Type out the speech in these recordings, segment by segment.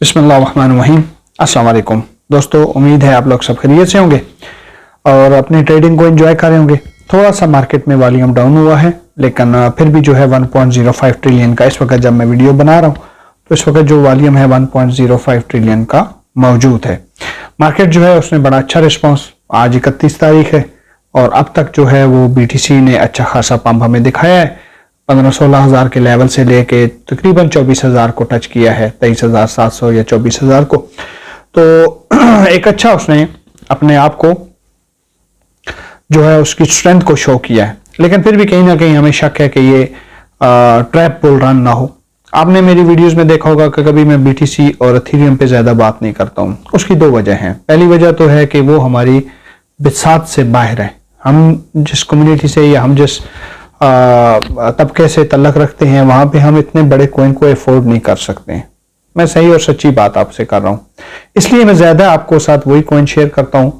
बिस्मिल्लाहिर्रहमानिर्रहीम। अस्सलाम वालेकुम दोस्तों, उम्मीद है आप लोग सब खैरियत से होंगे और अपनी ट्रेडिंग को एंजॉय कर रहे होंगे। थोड़ा सा मार्केट में वॉल्यूम डाउन हुआ है, लेकिन फिर भी जो है 1.05 ट्रिलियन का इस वक्त जब मैं वीडियो बना रहा हूँ तो इस वक्त जो वॉल्यूम है 1.05 ट्रिलियन का मौजूद है। मार्केट जो है उसने बड़ा अच्छा रिस्पॉन्स, आज 31 तारीख है और अब तक जो है वो BTC ने अच्छा खासा पंप हमें दिखाया है। 15-16 हज़ार के लेवल से लेके तकरीबन 24 हज़ार को टच किया है, 23,700 या 24 हज़ार को। तो एक अच्छा उसने अपने आप को जो है उसकी स्ट्रेंथ को शो किया है, लेकिन फिर भी कहीं ना कहीं हमें शक है कि ये ट्रैप बुल रन ना हो। आपने मेरी वीडियोस में देखा होगा कि कभी मैं BTC और एथेरियम पे ज्यादा बात नहीं करता हूँ। उसकी दो वजह हैं। पहली वजह तो है कि वो हमारी बिसात से बाहर है। हम जिस कम्युनिटी से या हम जिस तबके से तल्लक रखते हैं वहां पे हम इतने बड़े कॉइन को अफोर्ड नहीं कर सकते हैं। मैं सही और सच्ची बात आपसे कर रहा हूं, इसलिए मैं ज्यादा आपको साथ वही कॉइन शेयर करता हूं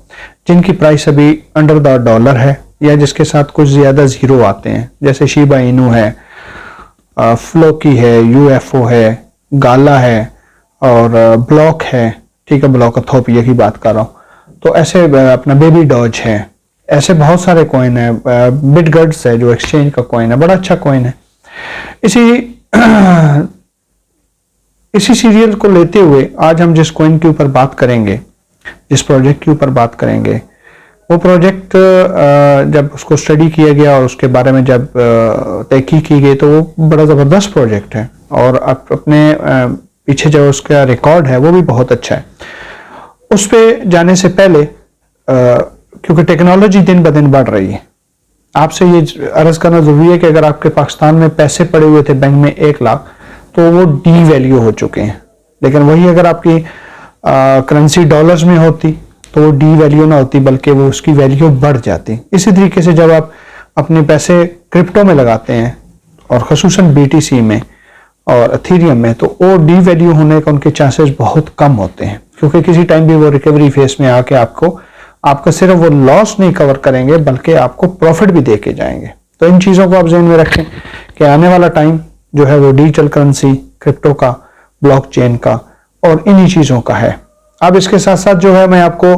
जिनकी प्राइस अभी अंडर द डॉलर है या जिसके साथ कुछ ज्यादा जीरो आते हैं, जैसे शिबा इनू है, फ्लोकी है, UFO है, गाला है और ब्लॉक है। ठीक है, ब्लॉक एथोपिया की बात कर रहा हूं। तो ऐसे अपना बेबी डॉज है, ऐसे बहुत सारे कॉइन है। बिटगट्स है जो एक्सचेंज का कॉइन है, बड़ा अच्छा कॉइन है। इसी सीरियल को लेते हुए आज हम जिस कॉइन के ऊपर बात करेंगे, जिस प्रोजेक्ट के ऊपर बात करेंगे, वो प्रोजेक्ट जब उसको स्टडी किया गया और उसके बारे में जब तहकीक की गई तो वो बड़ा ज़बरदस्त प्रोजेक्ट है और अपने पीछे जो उसका रिकॉर्ड है वो भी बहुत अच्छा है। उस पर जाने से पहले क्योंकि टेक्नोलॉजी दिन ब दिन बढ़ रही है, आपसे ये अर्ज करना जरूरी है कि अगर आपके पाकिस्तान में पैसे पड़े हुए थे बैंक में 1 लाख तो वो डी वैल्यू हो चुके हैं। लेकिन वही अगर आपकी करेंसी डॉलर्स में होती तो वो डी वैल्यू ना होती बल्कि वो उसकी वैल्यू बढ़ जाती। इसी तरीके से जब आप अपने पैसे क्रिप्टो में लगाते हैं और खसूसन BTC में और एथेरियम में, तो वो डी वैल्यू होने का उनके चांसेस बहुत कम होते हैं, क्योंकि किसी टाइम भी वो रिकवरी फेस में आके आपका सिर्फ वो लॉस नहीं कवर करेंगे बल्कि आपको प्रॉफिट भी दे के जाएंगे। तो इन चीज़ों को आप ज़हन में रखें कि आने वाला टाइम जो है वो डिजिटल करेंसी, क्रिप्टो का, ब्लॉकचेन का और इन्हीं चीज़ों का है। अब इसके साथ साथ जो है मैं आपको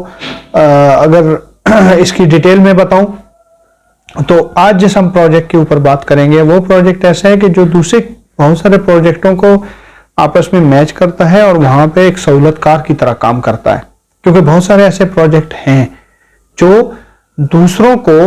अगर इसकी डिटेल में बताऊं तो आज जिस हम प्रोजेक्ट के ऊपर बात करेंगे वो प्रोजेक्ट ऐसा है कि जो दूसरे बहुत सारे प्रोजेक्टों को आपस में मैच करता है और वहां पे एक सहूलतकार की तरह काम करता है, क्योंकि बहुत सारे ऐसे प्रोजेक्ट हैं जो दूसरों को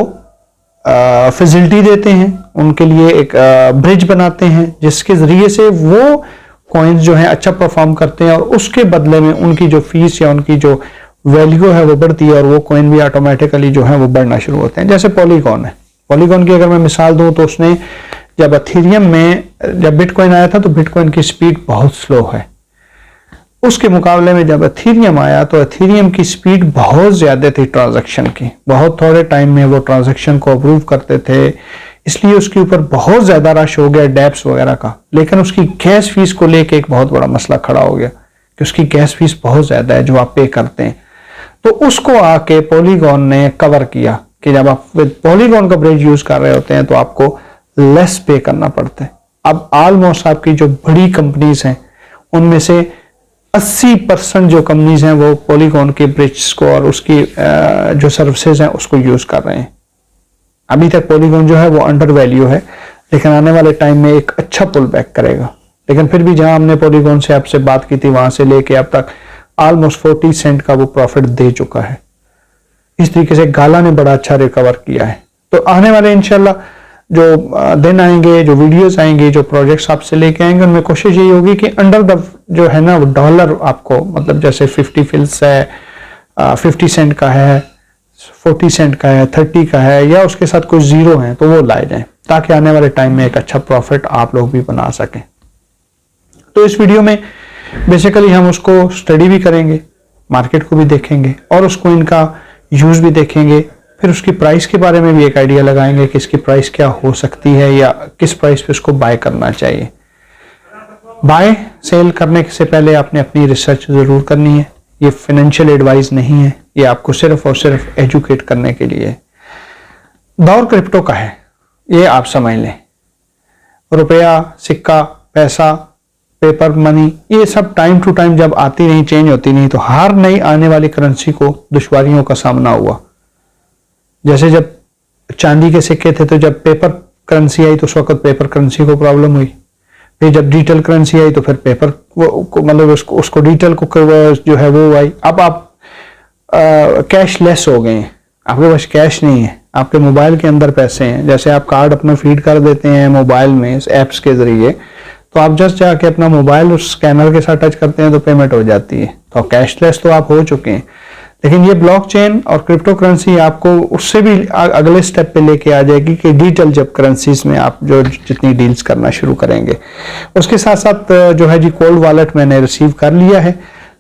फैसिलिटी देते हैं, उनके लिए एक ब्रिज बनाते हैं जिसके जरिए से वो कॉइन्स जो है अच्छा परफॉर्म करते हैं और उसके बदले में उनकी जो फीस या उनकी जो वैल्यू है वो बढ़ती है और वो कॉइन भी ऑटोमेटिकली जो है वो बढ़ना शुरू होते हैं। जैसे पॉलीगॉन है। पॉलीगॉन की अगर मैं मिसाल दूं तो उसने जब एथेरियम में जब बिटकॉइन आया था तो बिटकॉइन की स्पीड बहुत स्लो है, उसके मुकाबले में जब एथेरियम आया तो एथेरियम की स्पीड बहुत ज्यादा थी ट्रांजैक्शन की। बहुत थोड़े टाइम में वो ट्रांजैक्शन को अप्रूव करते थे, इसलिए उसके ऊपर बहुत ज्यादा रश हो गया डैप्स वगैरह का। लेकिन उसकी गैस फीस को लेके एक बहुत बड़ा मसला खड़ा हो गया कि उसकी गैस फीस बहुत ज्यादा है जो आप पे करते हैं। तो उसको आके पॉलीगॉन ने कवर किया कि जब आप पॉलीगॉन का ब्रिज यूज कर रहे होते हैं तो आपको लेस पे करना पड़ता है। अब ऑलमोस्ट आपकी जो बड़ी कंपनीज हैं उनमें से 80% जो कंपनीज हैं वो पॉलीगॉन के ब्रिज को और उसकी जो सर्विसेज हैं उसको यूज कर रहे हैं। अभी तक पॉलीगॉन जो है वो अंडर वैल्यू है, लेकिन आने वाले टाइम में एक अच्छा पुल बैक करेगा। लेकिन फिर भी जहां हमने पॉलीगॉन से आपसे बात की थी वहां से लेके अब तक ऑलमोस्ट 40 सेंट का वो प्रॉफिट दे चुका है। इस तरीके से गाला ने बड़ा अच्छा रिकवर किया है। तो आने वाले इंशाल्लाह जो दिन आएंगे, जो वीडियोस आएंगे, जो प्रोजेक्ट्स आपसे लेके आएंगे, उनमें कोशिश यही होगी कि अंडर द जो है ना डॉलर आपको, मतलब जैसे 50 फिल्स है, 50 सेंट का है, 40 सेंट का है, 30 का है या उसके साथ कुछ जीरो हैं तो वो लाए जाएं, ताकि आने वाले टाइम में एक अच्छा प्रॉफिट आप लोग भी बना सकें। तो इस वीडियो में बेसिकली हम उसको स्टडी भी करेंगे, मार्केट को भी देखेंगे और उसको इनका यूज भी देखेंगे, फिर उसकी प्राइस के बारे में भी एक आइडिया लगाएंगे कि इसकी प्राइस क्या हो सकती है या किस प्राइस पे इसको बाय करना चाहिए। बाय सेल करने से पहले आपने अपनी रिसर्च जरूर करनी है। ये फाइनेंशियल एडवाइस नहीं है, ये आपको सिर्फ और सिर्फ एजुकेट करने के लिए। दौर क्रिप्टो का है, ये आप समझ लें। रुपया, सिक्का, पैसा पेपर मनी, ये सब टाइम टू टाइम जब आती रही, चेंज होती नहीं, तो हर नई आने वाली करेंसी को दुश्वारियों का सामना हुआ। जैसे जब चांदी के सिक्के थे तो जब पेपर करेंसी आई तो उस वक्त पेपर करेंसी को प्रॉब्लम हुई। फिर जब डिजिटल करेंसी आई तो फिर पेपर मतलब उसको डिजिटल को जो है वो आई। अब आप कैशलेस हो गए हैं, आपके पास कैश नहीं है, आपके मोबाइल के अंदर पैसे हैं। जैसे आप कार्ड अपना फीड कर देते हैं मोबाइल में ऐप्स के जरिए, तो आप जस्ट जाके अपना मोबाइल उस स्कैनर के साथ टच करते हैं तो पेमेंट हो जाती है। तो कैशलेस तो आप हो चुके हैं, लेकिन ये ब्लॉकचेन और क्रिप्टो करेंसी आपको उससे भी अगले स्टेप पे लेके आ जाएगी कि डिजिटल जब करेंसीज में आप जो जितनी डील्स करना शुरू करेंगे। उसके साथ साथ जो है जी कोल्ड वॉलेट मैंने रिसीव कर लिया है,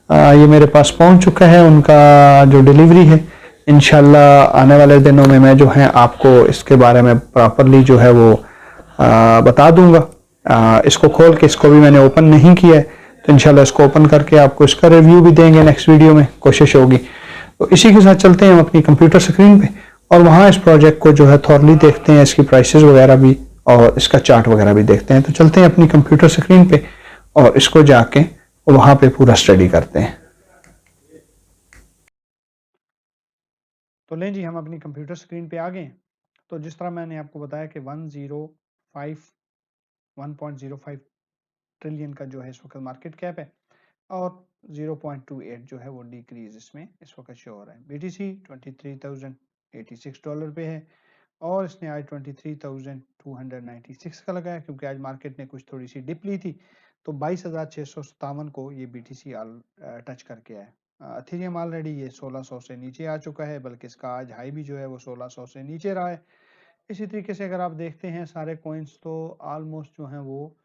ये मेरे पास पहुंच चुका है, उनका जो डिलीवरी है। इंशाल्लाह आने वाले दिनों में मैं जो है आपको इसके बारे में प्रॉपरली जो है वो बता दूंगा। इसको खोल के, इसको भी मैंने ओपन नहीं किया है, तो इंशाल्लाह इसको ओपन करके आपको इसका रिव्यू भी देंगे नेक्स्ट वीडियो में, कोशिश होगी। तो इसी के साथ चलते हैं हम अपनी कंप्यूटर स्क्रीन पे और वहाँ इस प्रोजेक्ट को जो है थॉरली देखते हैं, इसकी प्राइसेस वगैरह भी और इसका चार्ट वगैरह भी देखते हैं। तो चलते हैं अपनी कंप्यूटर स्क्रीन पे और इसको जाके वहाँ पे पूरा स्टडी करते हैं। तो लें जी, हम अपनी कंप्यूटर स्क्रीन पे आ गए। तो जिस तरह मैंने आपको बताया कि 1.05 ट्रिलियन का जो है इस वक्त मार्केट कैप है और 0.28 जो है वो डिक्रीज इसमें इस वक्त शो हो रहा है। BTC $23,086 पे है और इसने आज 23,296 का लगाया, क्योंकि आज मार्केट ने कुछ थोड़ी सी डिप ली थी, तो 22,657 को ये BTC टच करके आया। अथेरियम ऑलरेडी ये 1600 से नीचे आ चुका है, बल्कि इसका आज हाई भी जो है वो 1600 से नीचे रहा है। इसी तरीके से अगर आप देखते हैं सारे कॉइन्स तो ऑलमोस्ट जो है वो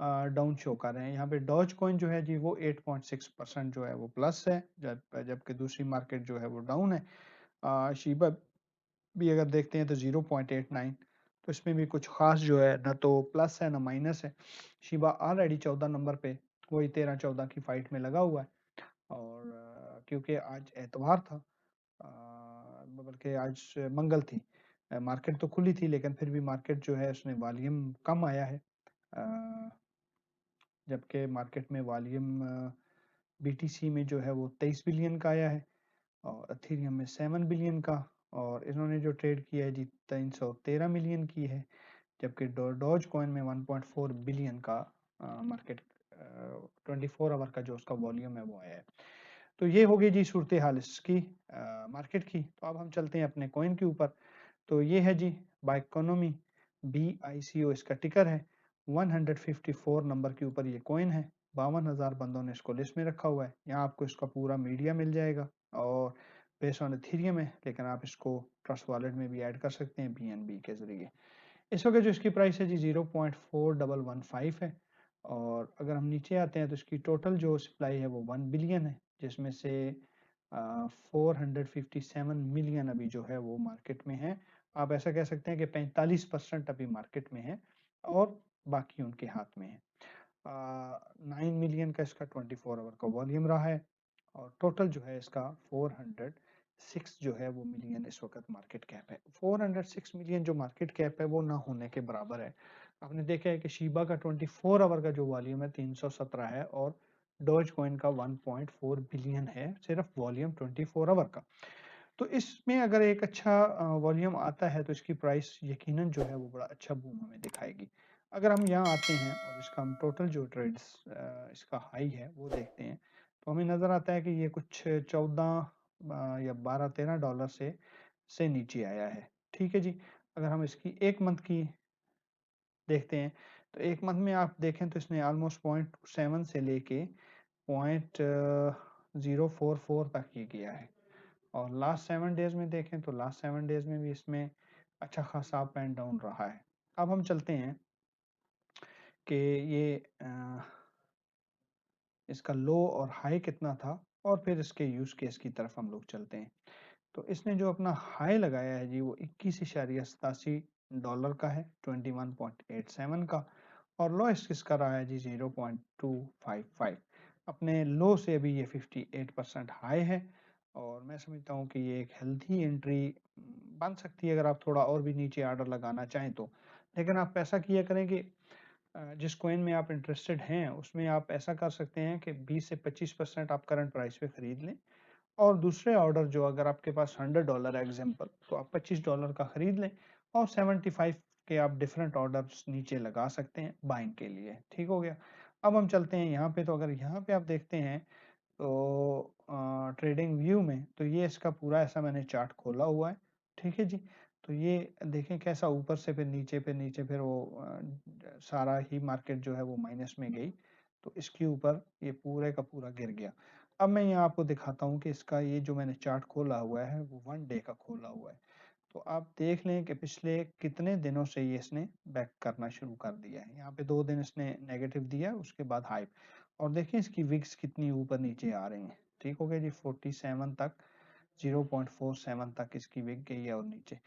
डाउन शो कर रहे हैं। यहाँ पे डॉज कॉइन जो है जी वो 8.6% जो है वो प्लस है, जबकि दूसरी मार्केट जो है वो डाउन है। शीबा भी अगर देखते हैं तो 0.89, तो इसमें भी कुछ खास जो है ना तो प्लस है ना माइनस है। शीबा ऑलरेडी 14 नंबर पे वही 13-14 की फाइट में लगा हुआ है। और क्योंकि आज एतवार था, बल्कि आज मंगल थी, मार्केट तो खुली थी लेकिन फिर भी मार्केट जो है उसमें वॉल्यूम कम आया है। जबकि मार्केट में वॉल्यूम BTC में जो है वो 23 बिलियन का आया है और अथेरियम में 7 बिलियन का, और इन्होंने जो ट्रेड किया है जी 313 मिलियन की है, जबकि डॉज कॉइन में 1.4 बिलियन का मार्केट 24 आवर का जो उसका वॉल्यूम है वो आया है। तो ये होगी जी सूरत हाल इसकी मार्केट की। तो अब हम चलते हैं अपने कॉइन के ऊपर। तो ये है जी बाइकोनॉमी, BICO इसका टिकर है। 154 नंबर के ऊपर ये कॉइन है। 52,000 बंदों ने इसको लिस्ट में रखा हुआ है। यहाँ आपको इसका पूरा मीडिया मिल जाएगा और बेस्ड ऑन एथेरियम है, लेकिन आप इसको ट्रस्ट वॉलेट में भी ऐड कर सकते हैं BNB के जरिए। इस वक्त जो इसकी प्राइस है जी 0.4115 है। और अगर हम नीचे आते हैं तो इसकी टोटल जो सप्लाई है वो 1 बिलियन है, जिसमें से 457 मिलियन अभी जो है वो मार्केट में है। आप ऐसा कह सकते हैं कि 45% अभी मार्केट में है और बाकी उनके हाथ में है। 9 मिलियन का इसका 24 आवर का वॉल्यूम रहा है और टोटल जो है इसका 406 जो है वो मिलियन इस वक्त मार्केट कैप है। 406 मिलियन जो मार्केट कैप है वो ना होने के बराबर है। आपने देखा है कि शीबा का 24 आवर का जो वॉल्यूम है 317 है और डॉज कॉइन का 1.4 बिलियन है, सिर्फ वॉल्यूम 24 आवर का। तो इसमें अगर एक अच्छा वॉल्यूम आता है तो इसकी प्राइस यकीनन जो है वो बड़ा अच्छा बूम हमें दिखाएगी। अगर हम यहाँ आते हैं और इसका हम टोटल जो ट्रेड्स इसका हाई है वो देखते हैं, तो हमें नज़र आता है कि ये कुछ 14 या 12-13 डॉलर से नीचे आया है। ठीक है जी। अगर हम इसकी एक मंथ की देखते हैं तो एक मंथ में आप देखें तो इसने ऑलमोस्ट 0.7 से लेके 0.044 तक ये किया है। और लास्ट 7 डेज में देखें तो लास्ट 7 डेज में भी इसमें अच्छा खासा अप एंड डाउन रहा है। अब हम चलते हैं कि ये इसका लो और हाई कितना था और फिर इसके यूज केस की तरफ हम लोग चलते हैं। तो इसने जो अपना हाई लगाया है जी वो 21.87 डॉलर का है, 21.87 का, और लोएस्ट किसका रहा है जी 0.255। अपने लो से अभी ये 58% हाई है और मैं समझता हूँ कि ये एक हेल्थी एंट्री बन सकती है अगर आप थोड़ा और भी नीचे ऑर्डर लगाना चाहें तो। लेकिन आप ऐसा किया करें कि जिस कॉइन में आप इंटरेस्टेड हैं उसमें आप ऐसा कर सकते हैं कि 20 से 25% आप करंट प्राइस पे खरीद लें, और दूसरे ऑर्डर जो अगर आपके पास $100 है एग्जाम्पल, तो आप $25 का खरीद लें और 75 के आप डिफरेंट ऑर्डर्स नीचे लगा सकते हैं बाइंग के लिए। ठीक हो गया। अब हम चलते हैं यहाँ पे, तो अगर यहाँ पे आप देखते हैं तो ट्रेडिंग व्यू में तो ये इसका पूरा ऐसा मैंने चार्ट खोला हुआ है। ठीक है जी। तो ये देखें कैसा ऊपर से फिर नीचे फिर वो सारा ही मार्केट जो है वो माइनस में गई, तो इसके ऊपर ये पूरे का पूरा गिर गया। अब मैं यहाँ आपको दिखाता हूँ कि इसका ये जो मैंने चार्ट खोला हुआ है वो 1 डे का खोला हुआ है। तो आप देख लें कि पिछले कितने दिनों से ये इसने बैक करना शुरू कर दिया है। यहाँ पे 2 दिन इसने नेगेटिव दिया, उसके बाद हाई, और देखिए इसकी विक्स कितनी ऊपर नीचे आ रही हैं। ठीक हो गया जी। 47 तक, 0.47 तक इसकी विक गई है और नीचे।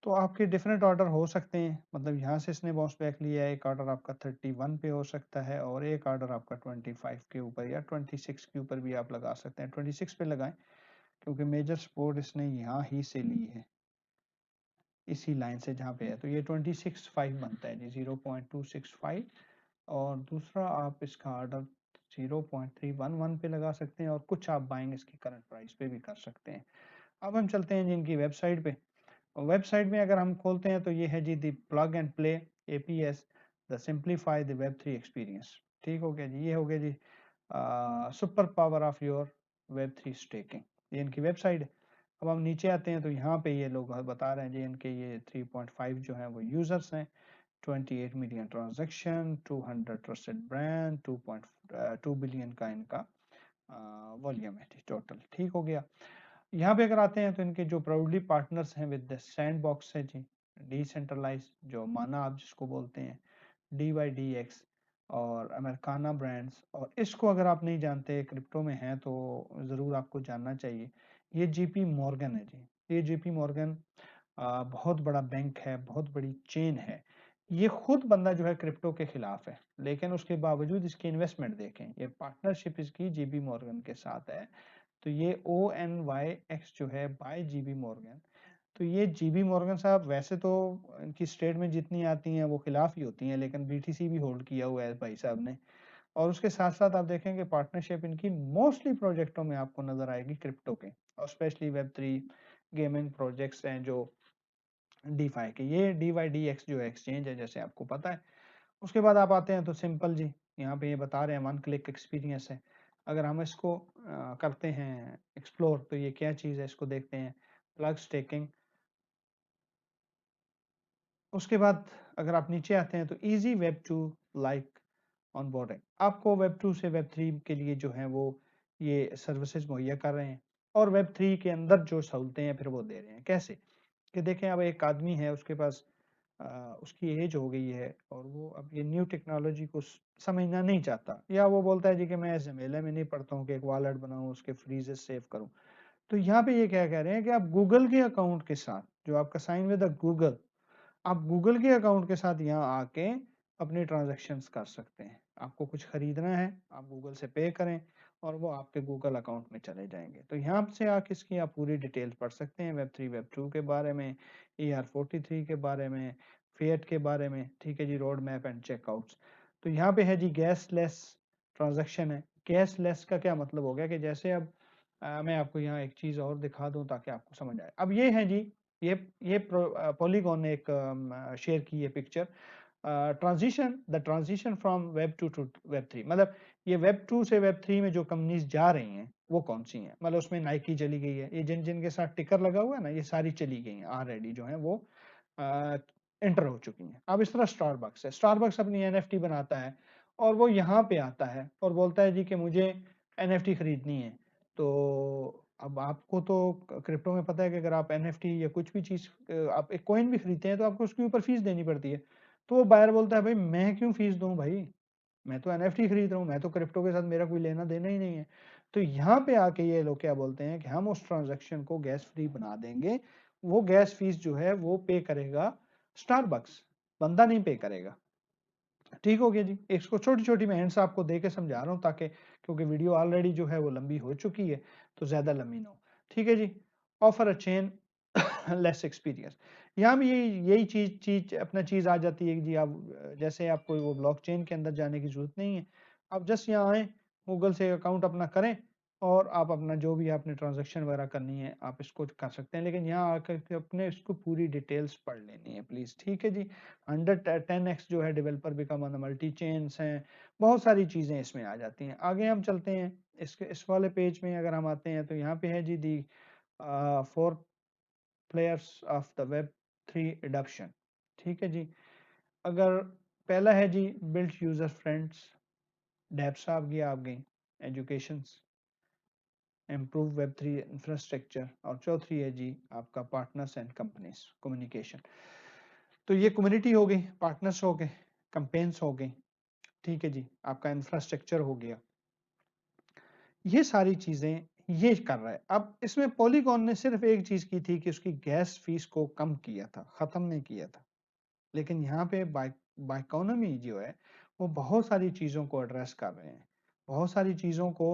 तो आपके डिफरेंट ऑर्डर हो सकते हैं, मतलब यहाँ से इसने बाउंस बैक लिया है, एक ऑर्डर आपका 31 पे हो सकता है और एक ऑर्डर आपका 25 के ऊपर या 26 के ऊपर भी आप लगा सकते हैं। 26 पे लगाएं क्योंकि मेजर सपोर्ट इसने यहाँ ही से ली है, इसी लाइन से जहाँ पे है, तो ये 26.5 बनता है जी, 0.265। और दूसरा आप इसका ऑर्डर 0.311 पे लगा सकते हैं और कुछ आप बाइंग इसकी करंट प्राइस पे भी कर सकते हैं। अब हम चलते हैं जिनकी वेबसाइट पे। वेबसाइट में अगर हम खोलते हैं तो ये है जी the plug and play APS, the simplify the web3 experience. ठीक हो गया जी। ये हो गया जी super power of your web3 staking, ये इनकी वेबसाइट है। अब हम नीचे आते हैं तो यहाँ पे ये लोग बता रहे हैं जी इनके ये 3.5 जो है वो यूजर्स हैं, 28 million transaction, 200 trusted brand, 2.2 billion का इनका वॉल्यूम है टोटल। ठीक हो गया। यहाँ पे अगर आते हैं तो इनके जो प्राउडली पार्टनर्स हैं विद द सैंडबॉक्स है जी, डिसेंट्रलाइज जो माना आप जिसको बोलते हैं, DYDX और अमेरिकाना ब्रांड्स। और इसको अगर आप नहीं जानते, क्रिप्टो में हैं तो ज़रूर आपको जानना चाहिए। ये JP मॉर्गन है जी। ये JP मॉर्गन बहुत बड़ा बैंक है, बहुत बड़ी चेन है। ये खुद बंदा जो है क्रिप्टो के खिलाफ है, लेकिन उसके बावजूद इसकी इन्वेस्टमेंट देखें, ये पार्टनरशिप इसकी JP मॉर्गन के साथ है। तो ये ONYX जो है बाय JP मॉर्गन। तो ये JP मॉर्गन साहब वैसे तो इनकी स्टेट में जितनी आती हैं वो खिलाफ ही होती हैं, लेकिन BTC भी होल्ड किया हुआ है भाई साहब ने। और उसके साथ साथ आप देखेंगे पार्टनरशिप इनकी मोस्टली प्रोजेक्टों में आपको नजर आएगी क्रिप्टो के, और स्पेशली वेब3 गेमिंग प्रोजेक्ट्स हैं जो DeFi के। ये DYDX जो एक्सचेंज है जैसे आपको पता है। उसके बाद आप आते हैं तो सिंपल जी, यहाँ पे ये बता रहे हैं 1 क्लिक एक्सपीरियंस है। अगर हम इसको करते हैं एक्सप्लोर तो ये क्या चीज़ है इसको देखते हैं, प्लग स्टेकिंग। उसके बाद अगर आप नीचे आते हैं तो इजी वेब2 लाइक ऑनबोर्डिंग, आपको वेब2 से वेब3 के लिए जो है वो ये सर्विसेज मुहैया कर रहे हैं, और वेब3 के अंदर जो सहूलतें हैं फिर वो दे रहे हैं। कैसे कि देखें, अब एक आदमी है उसके पास उसकी एज हो गई है और वो अब ये न्यू टेक्नोलॉजी को समझना नहीं चाहता, या वो बोलता है जी कि मैं झमेले में नहीं पड़ता हूँ कि एक वॉलेट बनाऊं, उसके फ्रीजेस सेव करूं। तो यहाँ पे ये क्या कह रहे हैं कि आप गूगल के अकाउंट के साथ, जो आपका साइन विद गूगल, आप गूगल के अकाउंट के साथ यहाँ आके अपनी ट्रांजैक्शंस कर सकते हैं। आपको कुछ खरीदना है, आप गूगल से पे करें और वो आपके गूगल अकाउंट में चले जाएंगे। तो यहाँ से आके इसकी आप पूरी डिटेल पढ़ सकते हैं, वेब3 वेब2 के बारे में, ER43 के बारे में, फिएट के बारे में। ठीक है जी। Road map and checkouts. तो यहाँ पे है जी गैस लेस ट्रांजेक्शन है। गैस लेस का क्या मतलब हो गया कि जैसे अब मैं आपको यहाँ एक चीज और दिखा दूं ताकि आपको समझ आए। अब ये है जी, ये पॉलीगॉन ने एक शेयर की है picture, transition from web2 to web3, मतलब ये वेब2 से वेब3 में जो कंपनीज जा रही हैं वो कौन सी हैं। मतलब उसमें नाइकी चली गई है, ये जिन जिन के साथ टिकर लगा हुआ है ना, ये सारी चली गई हैं ऑलरेडी, जो है वो एंटर हो चुकी हैं। अब इस तरह स्टारबक्स है, स्टारबक्स अपनी NFT बनाता है और वो यहाँ पे आता है और बोलता है जी कि मुझे NFT खरीदनी है। तो अब आपको तो क्रिप्टो में पता है कि अगर आप NFT या कुछ भी चीज आप एक कॉइन भी खरीदते हैं तो आपको उसके ऊपर फीस देनी पड़ती है। तो वो बायर बोलता है भाई मैं क्यों फीस दूं भाई, मैं तो NFT खरीद रहा हूँ, मैं तो क्रिप्टो के साथ मेरा कोई लेना देना ही नहीं है। तो यहाँ पे आके ये लोग क्या बोलते हैं कि हम उस ट्रांजैक्शन को गैस फ्री बना देंगे, वो गैस फीस जो है वो पे करेगा स्टारबक्स, बंदा नहीं पे करेगा। ठीक हो गया जी। इसको छोटी छोटी मैं हिंट्स आपको दे के समझा रहा हूँ ताकि, क्योंकि वीडियो ऑलरेडी जो है वो लंबी हो चुकी है तो ज्यादा लंबी ना हो। ठीक है जी। Offer a chain less experience, यहाँ भी यही चीज़ चीज़ अपना चीज़ आ जाती है कि जी आप जैसे आपको वो ब्लॉकचेन के अंदर जाने की ज़रूरत नहीं है। आप जस्ट यहाँ आएँ, गूगल से अकाउंट अपना करें और आप अपना जो भी आपने ट्रांज़ैक्शन वगैरह करनी है, आप इसको कर सकते हैं। लेकिन यहाँ आकर के अपने इसको पूरी डिटेल्स पढ़ लेनी है प्लीज़, ठीक है जी। 10x जो है developer become on the multi chains हैं, बहुत सारी चीज़ें इसमें आ जाती हैं। आगे हम चलते हैं, इस वाले पेज में अगर हम आते हैं तो यहाँ पे है जी 4 players of the web 3 adoption, ठीक है जी। अगर पहला है जी बिल्ड यूजर फ्रेंड्स, डेप्स आप गया आप गई, एजुकेशंस, इम्प्रूव वेब 3 इंफ्रास्ट्रक्चर, और चौथी है जी आपका पार्टनर्स एंड कंपनीज कम्युनिकेशन। तो ये कम्युनिटी हो गई, पार्टनर्स हो गए, कंपेन्स हो गई, ठीक है जी, आपका इंफ्रास्ट्रक्चर हो गया। ये सारी चीजें ये कर रहा है। अब इसमें पॉलीगॉन ने सिर्फ एक चीज की थी कि उसकी गैस फीस को कम किया था, खत्म नहीं किया था। लेकिन यहाँ पे बाइकोनॉमी जो है वो बहुत सारी चीज़ों को एड्रेस कर रहे हैं, बहुत सारी चीज़ों को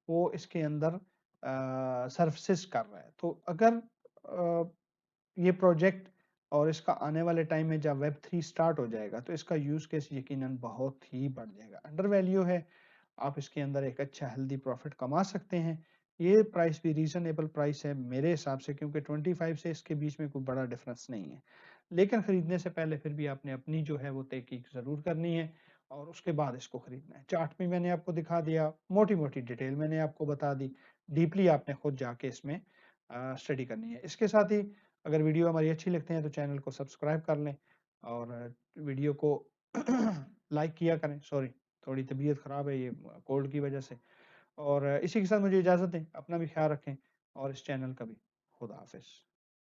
वो इसके अंदर सर्विसेज कर रहा है। तो अगर ये प्रोजेक्ट और इसका आने वाले टाइम में जब वेब 3 स्टार्ट हो जाएगा तो इसका यूज़ केस यकीनन बहुत ही बढ़ जाएगा। अंडर वैल्यू है, आप इसके अंदर एक अच्छा हेल्दी प्रॉफिट कमा सकते हैं। ये प्राइस भी रीज़नेबल प्राइस है मेरे हिसाब से, क्योंकि 25 से इसके बीच में कोई बड़ा डिफरेंस नहीं है। लेकिन खरीदने से पहले फिर भी आपने अपनी जो है वो तहकीक ज़रूर करनी है और उसके बाद इसको खरीदना है। चार्ट भी मैंने आपको दिखा दिया, मोटी-मोटी डिटेल मैंने आपको बता दी, डीपली आपने खुद जाके इसमें स्टडी करनी है। इसके साथ ही अगर वीडियो हमारी अच्छी लगती है तो चैनल को सब्सक्राइब कर लें और वीडियो को लाइक किया करें। सॉरी, थोड़ी तबीयत ख़राब है ये कोल्ड की वजह से। और इसी के साथ मुझे इजाज़त दें, अपना भी ख़्याल रखें और इस चैनल का भी। खुदा हाफ़िज़।